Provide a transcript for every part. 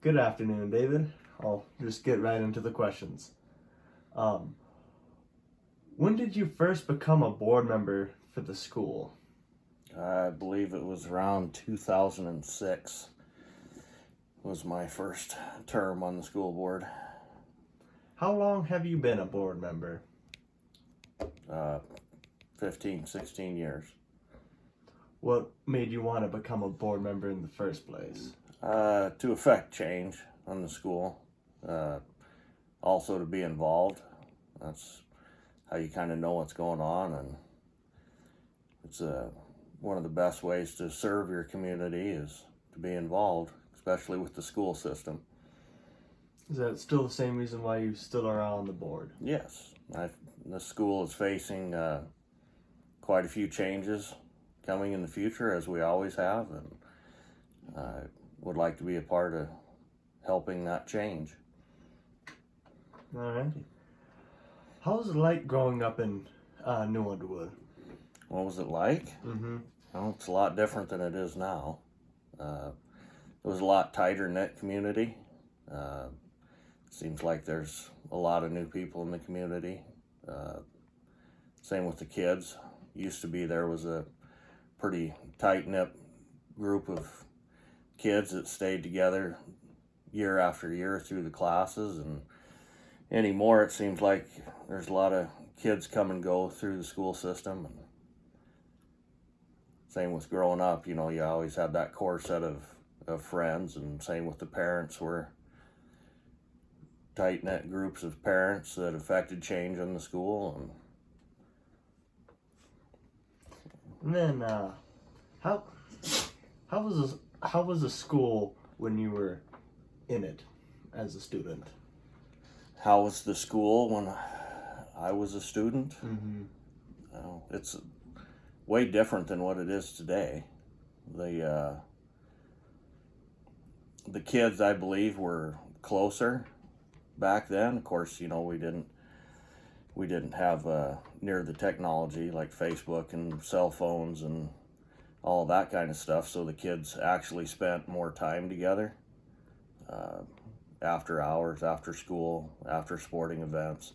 Good afternoon, David. I'll just get right into the questions. Um, when did you first become a board member for the school? I believe it was around 2006 was my first term on the school board. How long have you been a board member? 15, 16 years. What made you want to become a board member in the first place? To affect change on the school. Also to be involved. That's how you kind of know what's going on, and it's one of the best ways to serve your community is to be involved, especially with the school system. Is that still the same reason why you still are on the board? Yes, the school is facing quite a few changes coming in the future, as we always have, and I would like to be a part of helping that change. Alrighty. How was it like growing up in New Underwood? What was it like? Mm-hmm. Well, it's a lot different than it is now. It was a lot tighter knit community. Seems like there's a lot of new people in the community. Same with the kids. Used to be there was a pretty tight knit group of kids that stayed together year after year through the classes, and anymore it seems like there's a lot of kids come and go through the school system. And same with growing up, you always had that core set of friends, and same with the parents were tight-knit groups of parents that affected change in the school. And then, how was the school when you were in it as a student? How was the school when I was a student? Mm-hmm. It's way different than what it is today. The kids, I believe, were closer back then. Of course, we didn't have near the technology like Facebook and cell phones and all that kind of stuff, so the kids actually spent more time together after hours, after school, after sporting events.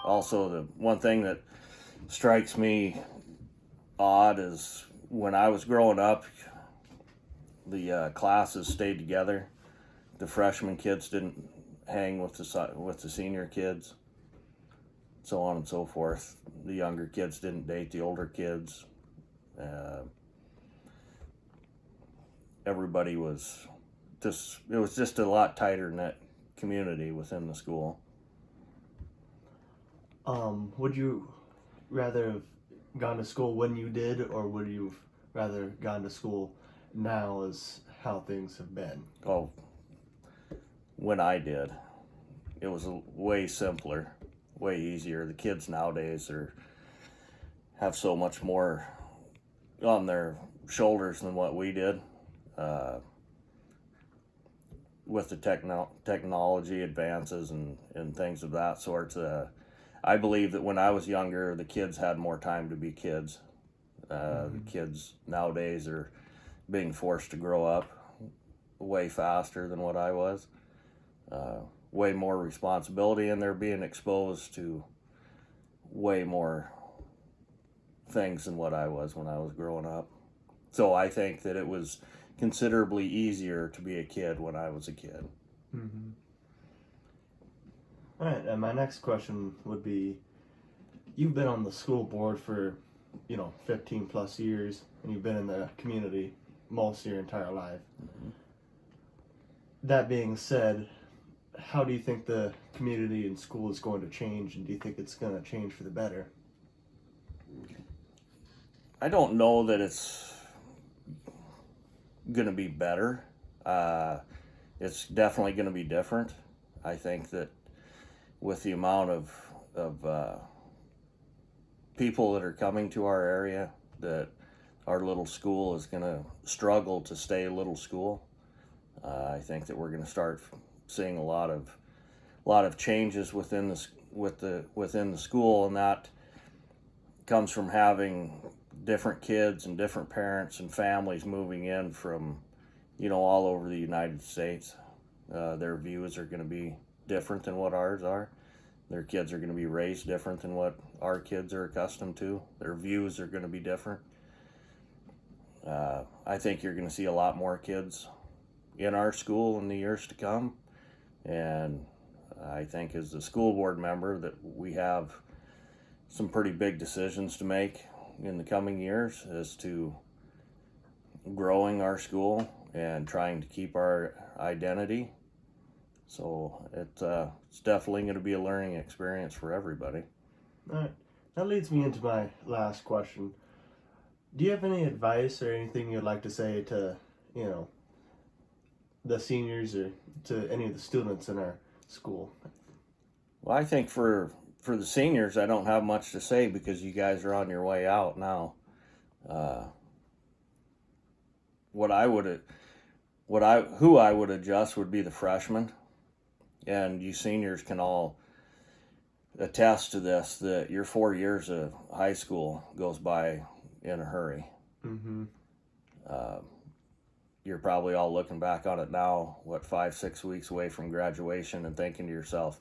Also, the one thing that strikes me odd is when I was growing up, the classes stayed together. The freshman kids didn't hang with the senior kids, so on and so forth. The younger kids didn't date the older kids. Everybody was it was just a lot tighter knit community within the school. Would you rather have gone to school when you did, or would you have rather gone to school now as how things have been? Oh, when I did, it was way simpler, way easier. The kids nowadays have so much more on their shoulders than what we did. With the technology advances and things of that sort, I believe that when I was younger, the kids had more time to be kids. The kids nowadays are being forced to grow up way faster than what I was. Way more responsibility, and they're being exposed to way more things than what I was when I was growing up. So I think that it was considerably easier to be a kid when I was a kid. Mm-hmm. All right, and my next question would be, you've been on the school board for 15 plus years, and you've been in the community most of your entire life. Mm-hmm. That being said, how do you think the community and school is going to change, and do you think it's going to change for the better? I don't know that it's going to be better. It's definitely going to be different. I think that with the amount of people that are coming to our area, that our little school is going to struggle to stay a little school. I think that we're going to start seeing a lot of changes within the school, and that comes from having different kids and different parents and families moving in from all over the United States. Their views are going to be different than what ours are. Their kids are going to be raised different than what our kids are accustomed to. Their views are going to be different. I think you're going to see a lot more kids in our school in the years to come. And I think as a school board member that we have some pretty big decisions to make in the coming years as to growing our school and trying to keep our identity. So it's definitely going to be a learning experience for everybody. All right. That leads me into my last question. Do you have any advice or anything you'd like to say to, the seniors or to any of the students in our school? Well, I think for the seniors, I don't have much to say because you guys are on your way out now. Who I would adjust would be the freshmen, and you seniors can all attest to this, that your 4 years of high school goes by in a hurry. Mm-hmm. You're probably all looking back on it now, 5-6 weeks away from graduation, and thinking to yourself,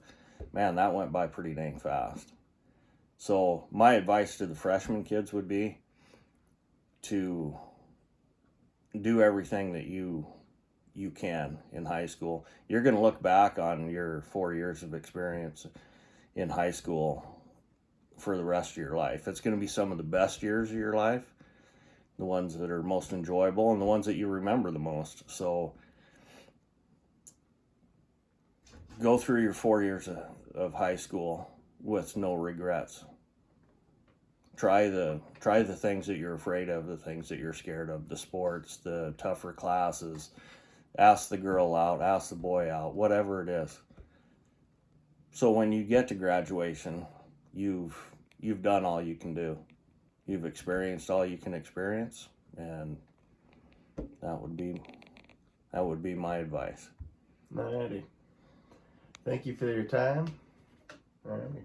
man, that went by pretty dang fast. So my advice to the freshman kids would be to do everything that you can in high school. You're going to look back on your 4 years of experience in high school for the rest of your life. It's going to be some of the best years of your life, the ones that are most enjoyable, and the ones that you remember the most. So go through your 4 years of high school with no regrets. Try the things that you're afraid of, the things that you're scared of, the sports, the tougher classes. Ask the girl out, ask the boy out, whatever it is. So when you get to graduation, you've done all you can do. You've experienced all you can experience, and that would be my advice. Alrighty. Thank you for your time. Alrighty.